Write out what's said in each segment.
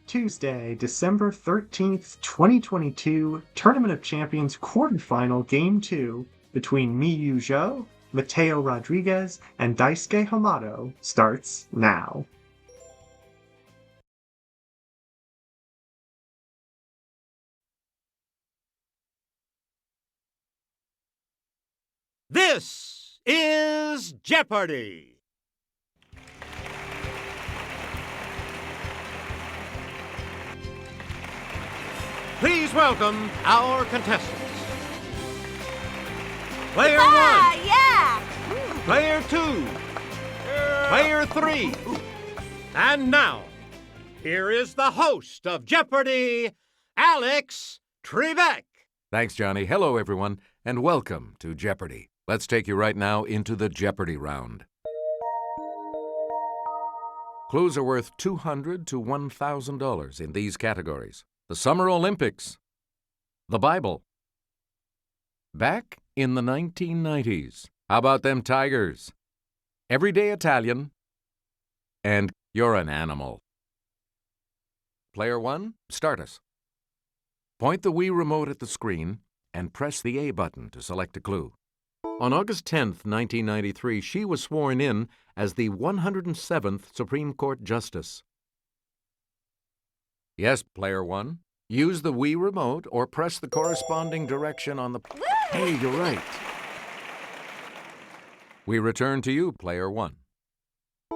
Tuesday, December 13th, 2022, Tournament of Champions quarterfinal Game 2 between Miyu Zho, Matteo Rodriguez, and Daisuke Homato starts now. This is Jeopardy! Please welcome our contestants. Player one. Yeah! Player two. Player three. And now, here is the host of Jeopardy, Alex Trebek. Thanks, Johnny. Hello, everyone, and welcome to Jeopardy! Let's take you right now into the Jeopardy round. Clues are worth $200 to $1,000 in these categories. The Summer Olympics, the Bible, back in the 1990s, how about them Tigers, everyday Italian, and you're an animal. Player one, start us. Point the Wii remote at the screen and press the A button to select a clue. On August 10th, 1993, she was sworn in as the 107th Supreme Court Justice. Yes, player one. Use the Wii remote or press the corresponding direction on the... Hey, you're right. We return to you, player one.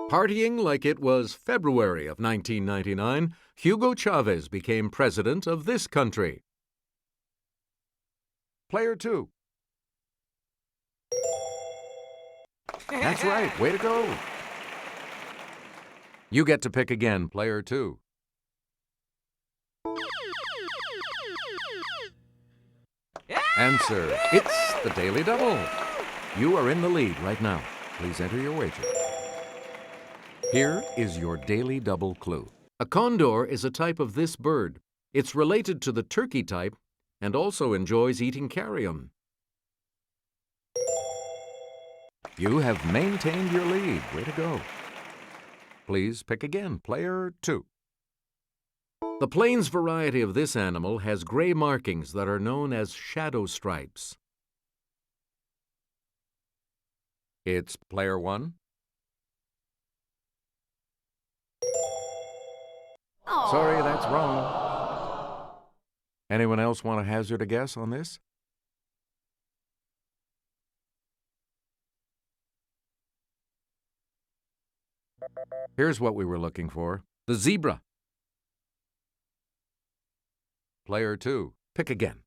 Partying like it was February of 1999, Hugo Chavez became president of this country. Player two. That's right. Way to go. You get to pick again, player two. Answer. It's the Daily Double. You are in the lead right now. Please enter your wager. Here is your Daily Double clue. A condor is a type of this bird. It's related to the turkey type and also enjoys eating carrion. You have maintained your lead. Way to go. Please pick again, player two. The plains variety of this animal has gray markings that are known as shadow stripes. It's player one. Sorry, that's wrong. Anyone else want to hazard a guess on this? Here's what we were looking for. The zebra. Player two. Pick again.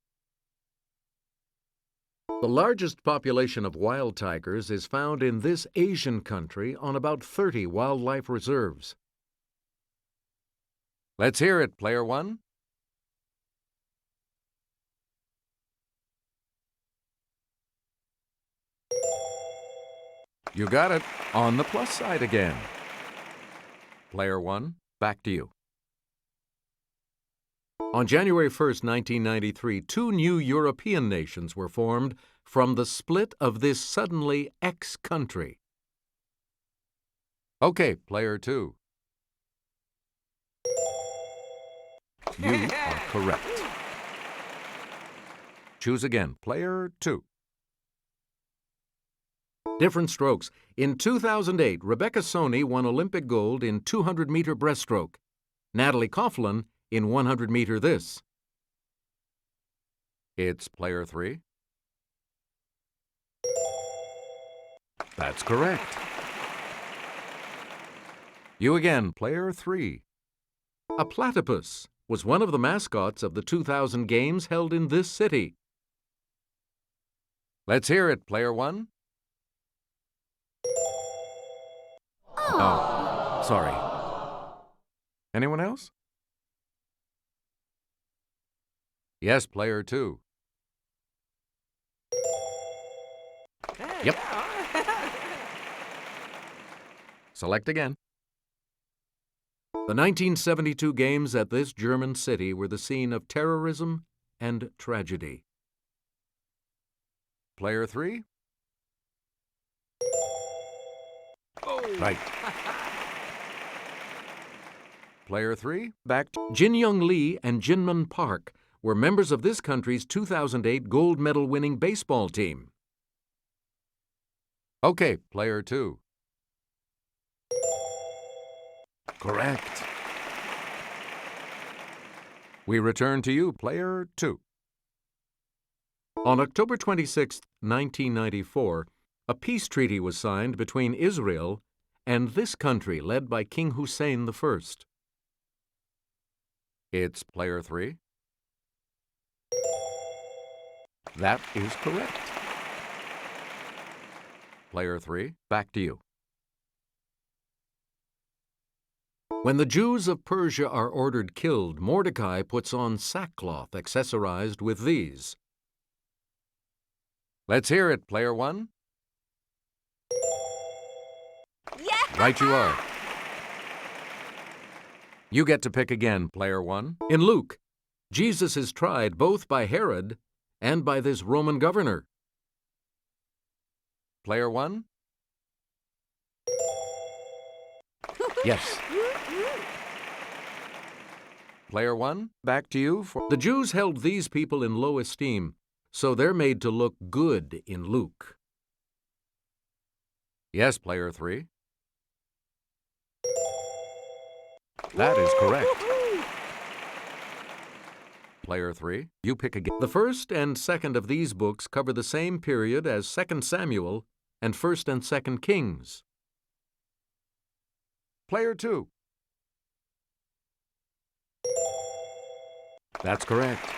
The largest population of wild tigers is found in this Asian country on about 30 wildlife reserves. Let's hear it, player one. You got it. On the plus side again. Player one, back to you. On January 1st, 1993, two new European nations were formed from the split of this suddenly ex-country. Okay, player two. You are correct. Choose again, player two. Different strokes. In 2008, Rebecca Soni won Olympic gold in 200-meter breaststroke. Natalie Coughlin in 100-meter this. It's player three. That's correct. You again, player three. A platypus was one of the mascots of the 2000 games held in this city. Let's hear it, player one. Oh, sorry. Anyone else? Yes, player two. Yep. Select again. The 1972 games at this German city were the scene of terrorism and tragedy. Player three? Right. Player 3, back to Jin Young Lee and Jinmun Park were members of this country's 2008 gold medal winning baseball team. Okay, Player 2. Correct. We return to you, Player 2. On October 26, 1994, a peace treaty was signed between Israel and this country led by King Hussein I. It's Player 3. That is correct. Player 3, back to you. When the Jews of Persia are ordered killed, Mordecai puts on sackcloth accessorized with these. Let's hear it, Player 1. Yeah! Right you are. You get to pick again, Player 1. In Luke, Jesus is tried both by Herod and by this Roman governor. Player 1? Yes. Player 1, back to you. The Jews held these people in low esteem, so they're made to look good in Luke. Yes, Player 3. That is correct. Player 3, you pick again. The first and second of these books cover the same period as 2 Samuel and 1 and 2 Kings. Player 2. That's correct.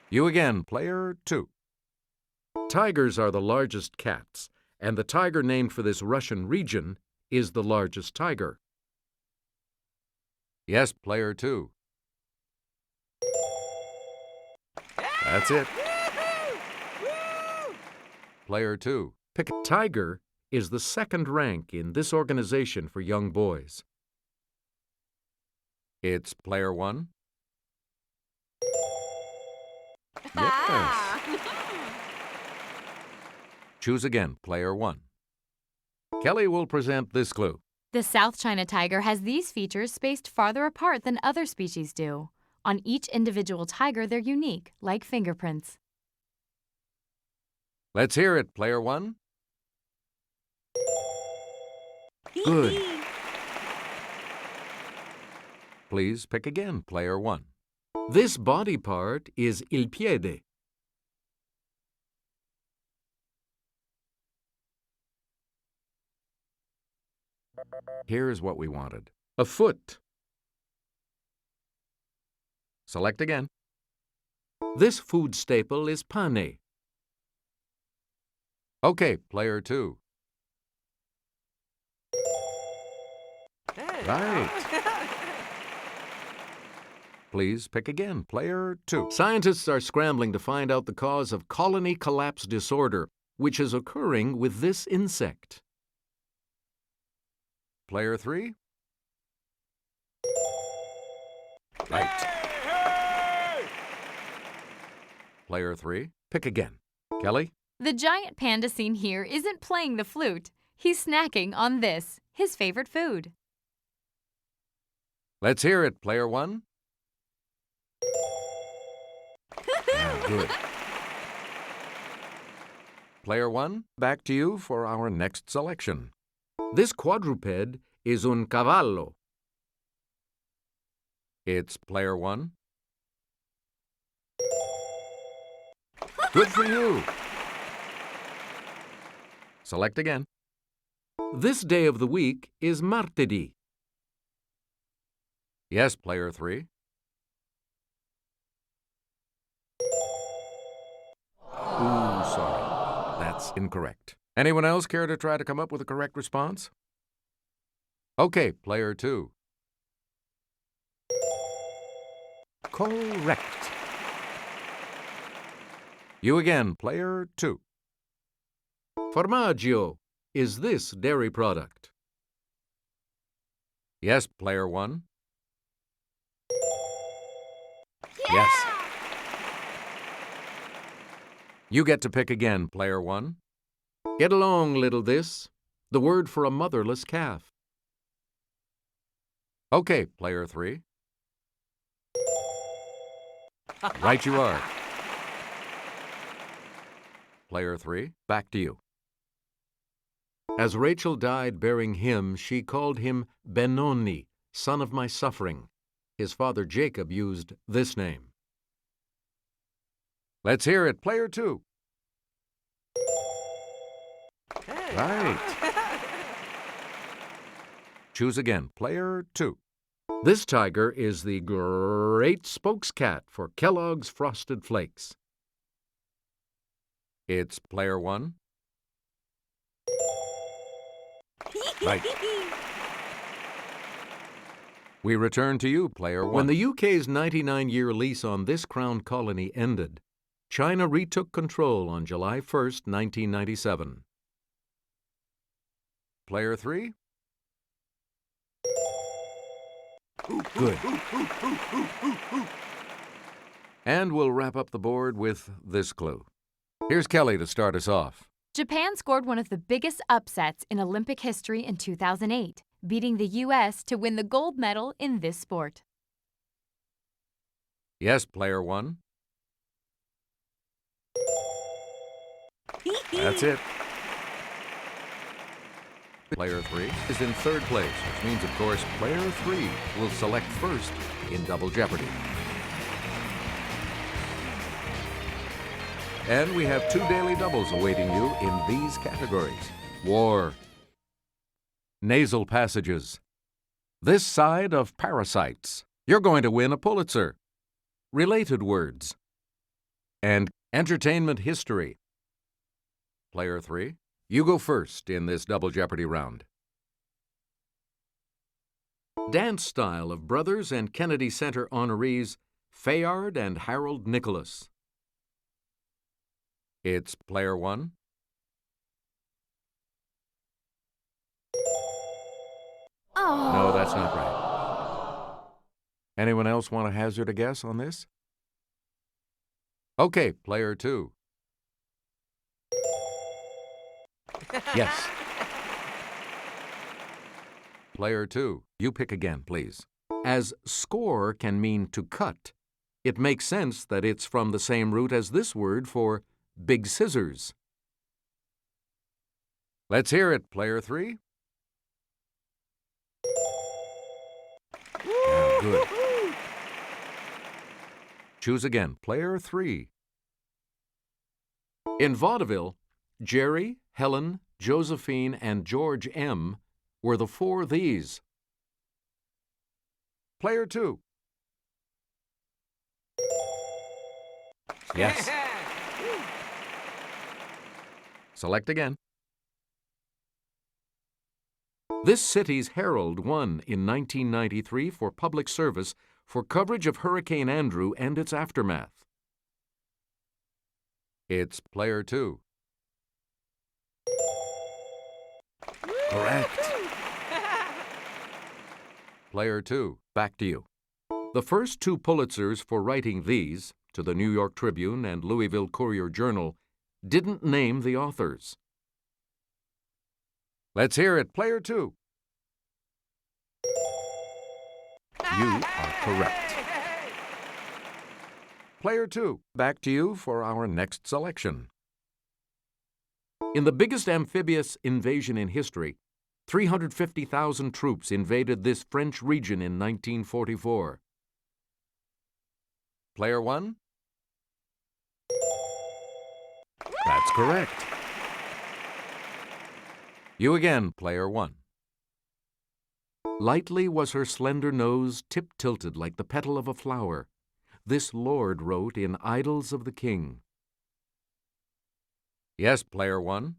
You again, Player 2. Tigers are the largest cats, and the tiger named for this Russian region is the largest tiger. Yes, Player 2. That's it. Player 2. Pick a tiger is the second rank in this organization for young boys. It's Player 1. Yes. Choose again, Player 1. Kelly will present this clue. The South China tiger has these features spaced farther apart than other species do. On each individual tiger, they're unique, like fingerprints. Let's hear it, Player 1. Good. Please pick again, Player 1. This body part is il piede. Here's what we wanted. A foot. Select again. This food staple is pane. Okay, Player 2. Right. Please pick again, Player 2. Scientists are scrambling to find out the cause of colony collapse disorder, which is occurring with this insect. Player 3. Right. Player 3, pick again. Kelly? The giant panda seen here isn't playing the flute. He's snacking on this, his favorite food. Let's hear it, Player 1. Yeah, good. Player 1, back to you for our next selection. This quadruped is un cavallo. It's Player 1. Good for you. Select again. This day of the week is martedì. Yes, Player 3. Ooh, sorry. That's incorrect. Anyone else care to try to come up with a correct response? Okay, Player 2. Correct. You again, Player 2. Formaggio is this dairy product. Yes, Player 1. Yes. You get to pick again, Player 1. Get along, little this, the word for a motherless calf. Okay, player 3. Right you are. Player 3, back to you. As Rachel died bearing him, she called him Benoni, son of my suffering. His father Jacob used this name. Let's hear it, player 2. Right. Choose again, player 2. This tiger is the great spokescat for Kellogg's Frosted Flakes. It's player 1. Right. We return to you, player 1. When the UK's 99-year lease on this crown colony ended, China retook control on July 1st, 1997. Player 3. Good. And we'll wrap up the board with this clue. Here's Kelly to start us off. Japan scored one of the biggest upsets in Olympic history in 2008, beating the U.S. to win the gold medal in this sport. Yes, player 1. That's it. Player 3 is in third place, which means, of course, player 3 will select first in Double Jeopardy. And we have 2 daily doubles awaiting you in these categories. War, nasal passages, this side of parasites. You're going to win a Pulitzer. Related words, and entertainment history. Player 3, you go first in this Double Jeopardy round. Dance style of Brothers and Kennedy Center honorees Fayard and Harold Nicholas. It's player 1. Oh. No, that's not right. Anyone else want to hazard a guess on this? Okay, player 2. Yes. Player 2, you pick again, please. As score can mean to cut, it makes sense that it's from the same root as this word for big scissors. Let's hear it, player 3. Yeah, good. Choose again, player 3. In vaudeville, Jerry, Helen, Josephine, and George M. were the 4 these. Player 2. Yes. Select again. This city's Herald won in 1993 for public service for coverage of Hurricane Andrew and its aftermath. It's player 2. Correct. Player 2, back to you. The first 2 Pulitzers for writing these, to the New York Tribune and Louisville Courier-Journal, didn't name the authors. Let's hear it, player 2. You are correct. Player 2, back to you for our next selection. In the biggest amphibious invasion in history, 350,000 troops invaded this French region in 1944. Player 1? That's correct. You again, player 1. Lightly was her slender nose tip-tilted like the petal of a flower. This lord wrote in Idylls of the King. Yes, player 1.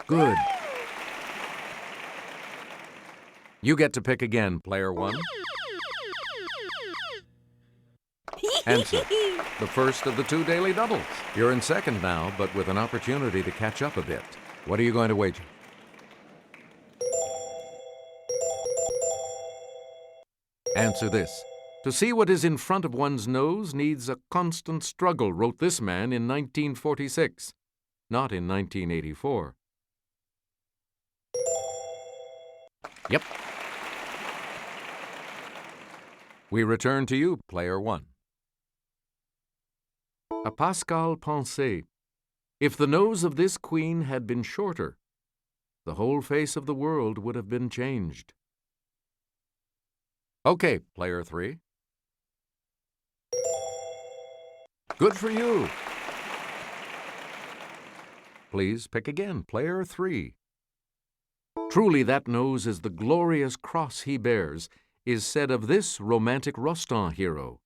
Good. You get to pick again, player 1. Answer. The first of the 2 daily doubles. You're in second now, but with an opportunity to catch up a bit. What are you going to wager? Answer this. To see what is in front of one's nose needs a constant struggle, wrote this man in 1946, not in 1984. Yep. We return to you, player 1. A Pascal pensée. If the nose of this queen had been shorter, the whole face of the world would have been changed. Okay, player 3. Good for you. Please pick again, player 3. Truly that nose is the glorious cross he bears, is said of this romantic Rostand hero.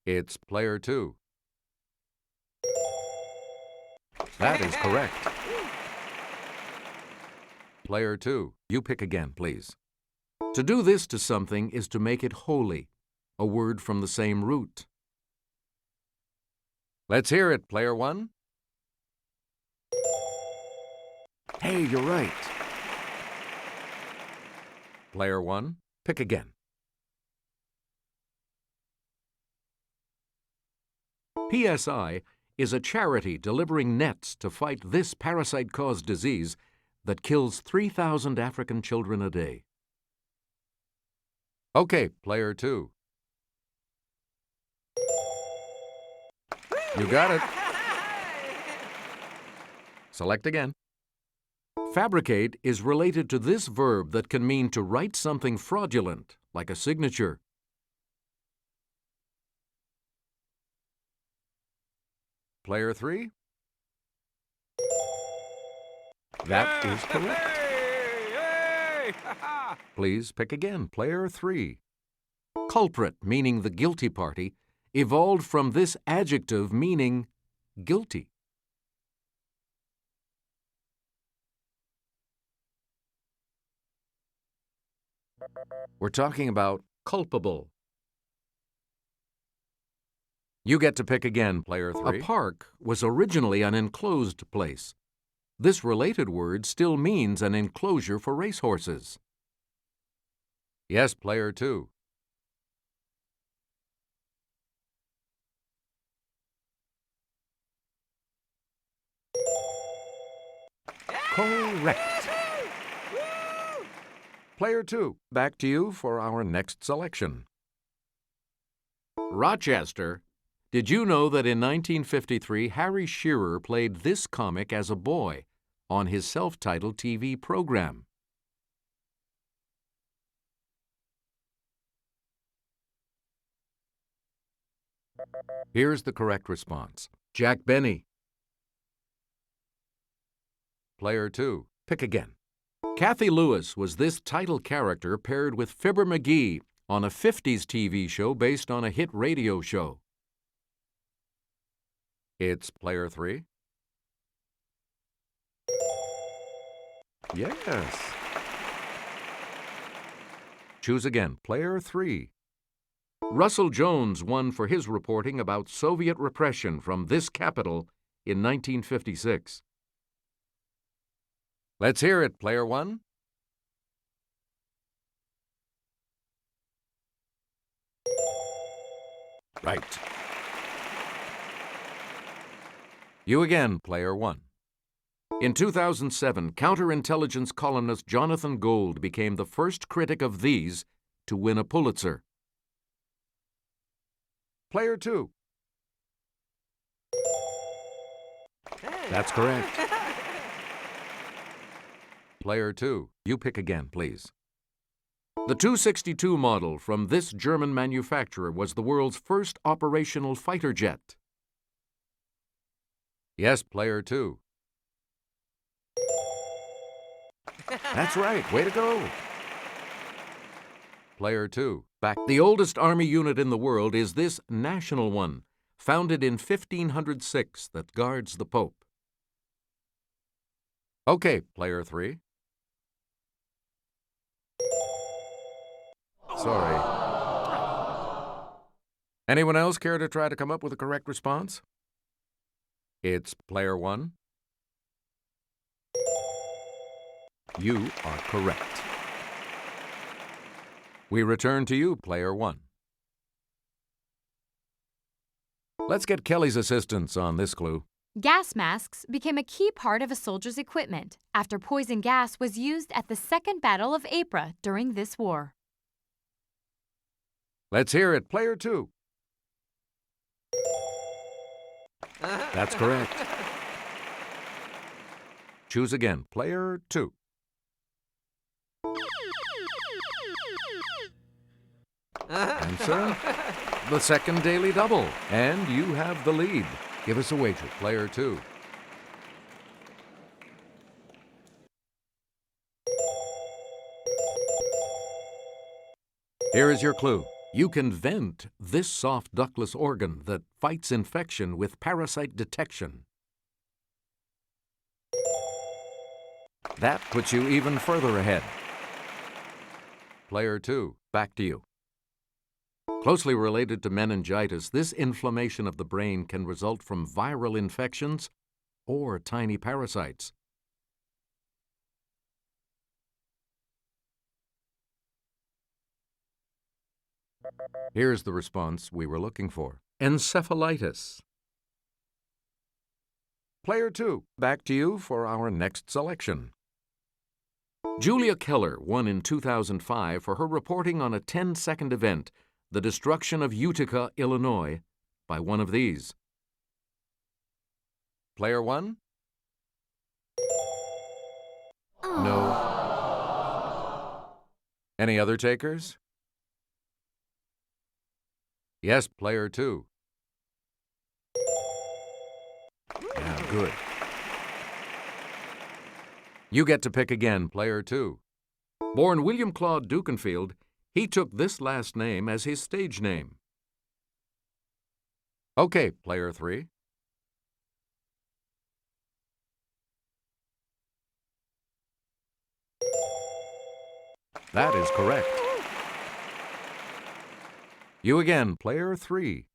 It's player 2. That is correct. Player 2, you pick again, please. To do this to something is to make it holy, a word from the same root. Let's hear it, player 1. Hey, you're right. Player 1, pick again. PSI is a charity delivering nets to fight this parasite-caused disease that kills 3,000 African children a day. Okay, player 2. You got it. Select again. Fabricate is related to this verb that can mean to write something fraudulent, like a signature. Player 3? That is correct. Please pick again, player 3. Culprit, meaning the guilty party, evolved from this adjective meaning guilty. We're talking about culpable. You get to pick again, player 3. A park was originally an enclosed place. This related word still means an enclosure for racehorses. Yes, player 2. Correct. Player 2, back to you for our next selection. Rochester. Did you know that in 1953, Harry Shearer played this comic as a boy on his self-titled TV program? Here's the correct response. Jack Benny. Player 2, pick again. Kathy Lewis was this title character paired with Fibber McGee on a 50s TV show based on a hit radio show. It's player 3. Yes. Choose again, player 3. Russell Jones won for his reporting about Soviet repression from this capital in 1956. Let's hear it, player 1. Right. You again, player 1. In 2007, counterintelligence columnist Jonathan Gold became the first critic of these to win a Pulitzer. Player 2. That's correct. Player 2, you pick again, please. The 262 model from this German manufacturer was the world's first operational fighter jet. Yes, player 2. That's right. Way to go. Player 2, back. The oldest army unit in the world is this national one, founded in 1506, that guards the Pope. Okay, player 3. Sorry. Anyone else care to try to come up with a correct response? It's player 1. You are correct. We return to you, player 1. Let's get Kelly's assistance on this clue. Gas masks became a key part of a soldier's equipment after poison gas was used at the Second Battle of Ypres during this war. Let's hear it, player 2. That's correct. Choose again, player 2. Answer, the second daily double, and you have the lead. Give us a wager, player 2. Here is your clue. You can vent this soft ductless organ that fights infection with parasite detection. That puts you even further ahead. Player 2, back to you. Closely related to meningitis, this inflammation of the brain can result from viral infections or tiny parasites. Here's the response we were looking for. Encephalitis. Player 2, back to you for our next selection. Julia Keller won in 2005 for her reporting on a 10-second event, the destruction of Utica, Illinois, by one of these. Player 1? No. Any other takers? Yes, player 2. Yeah, good. You get to pick again, player 2. Born William Claude Dukenfield, he took this last name as his stage name. Okay, player 3. That is correct. You again, player 3.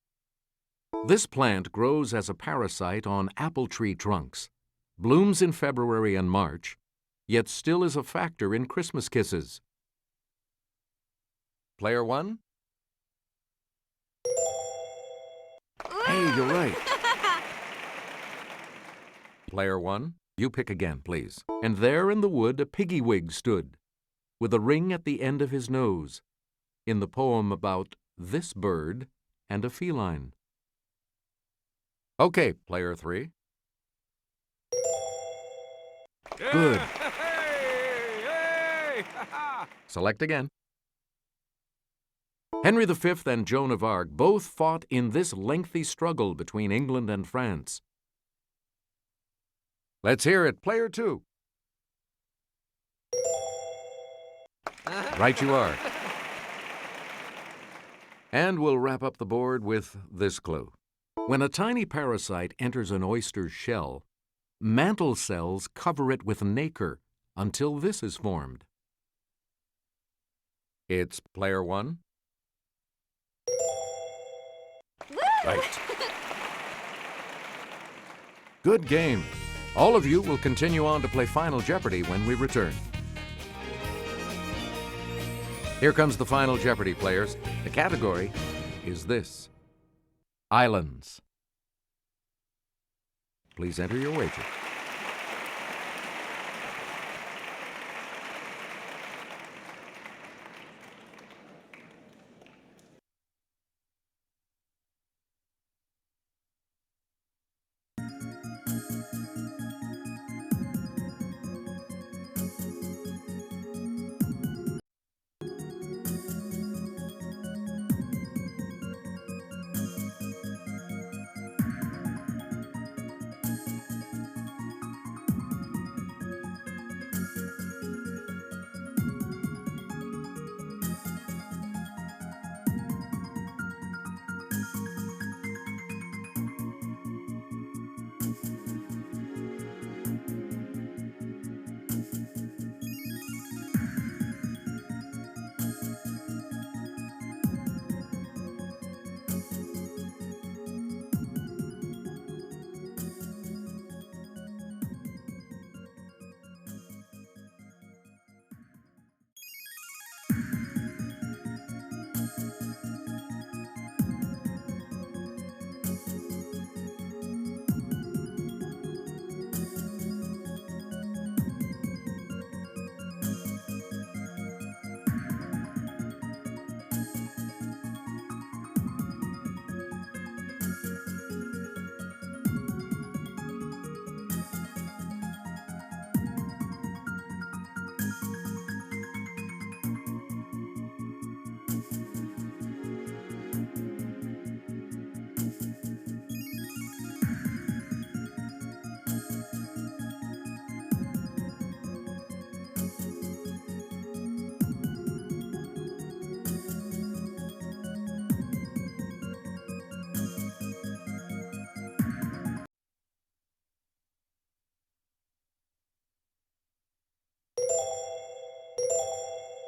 This plant grows as a parasite on apple tree trunks, blooms in February and March, yet still is a factor in Christmas kisses. Player 1? Hey, you're right. Player 1, you pick again, please. And there in the wood a piggywig stood, with a ring at the end of his nose, in the poem about this bird and a feline. Okay, player 3. Good. Select again. Henry V and Joan of Arc both fought in this lengthy struggle between England and France. Let's hear it, player 2. Right you are. And we'll wrap up the board with this clue. When a tiny parasite enters an oyster's shell, mantle cells cover it with nacre until this is formed. It's player 1. Right. Good game. All of you will continue on to play Final Jeopardy when we return. Here comes the Final Jeopardy, players. The category is this: islands. Please enter your wager.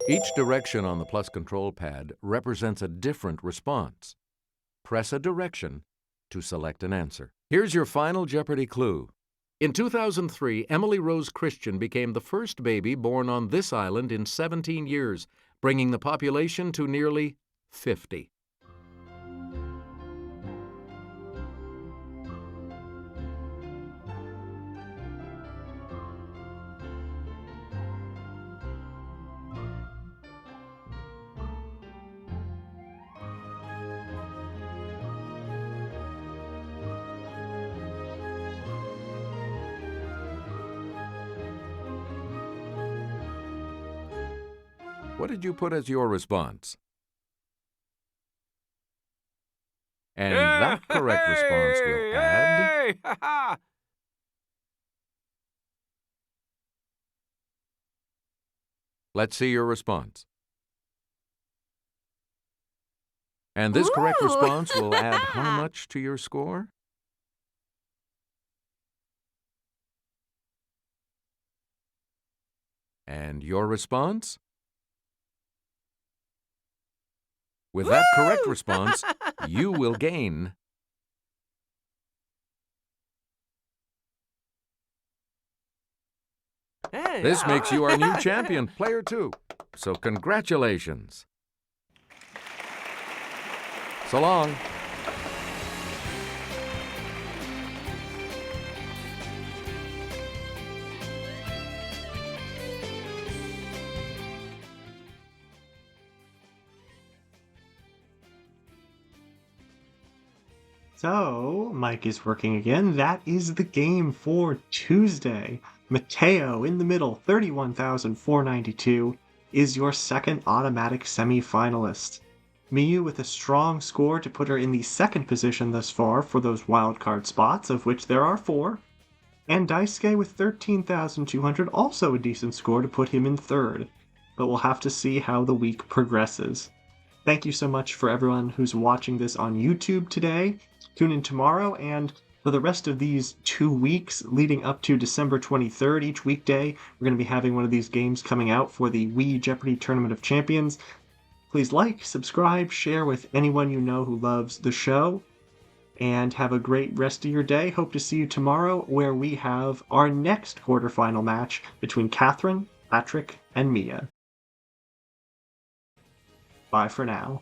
Each direction on the plus control pad represents a different response. Press a direction to select an answer. Here's your final Jeopardy clue. In 2003, Emily Rose Christian became the first baby born on this island in 17 years, bringing the population to nearly 50. What did you put as your response? And that correct response will add... Let's see your response. And this correct response will add how much to your score? And your response? With that correct response, you will gain This makes you our new champion, player 2. So congratulations. So long. So, Mike is working again. That is the game for Tuesday. Matteo in the middle, 31,492, is your second automatic semi-finalist. Miyu with a strong score to put her in the second position thus far for those wildcard spots, of which there are 4. And Daisuke with 13,200, also a decent score to put him in third. But we'll have to see how the week progresses. Thank you so much for everyone who's watching this on YouTube today. Tune in tomorrow, and for the rest of these 2 weeks leading up to December 23rd, each weekday, we're going to be having one of these games coming out for the Wii Jeopardy Tournament of Champions. Please like, subscribe, share with anyone you know who loves the show, and have a great rest of your day. Hope to see you tomorrow, where we have our next quarterfinal match between Catherine, Patrick, and Mia. Bye for now.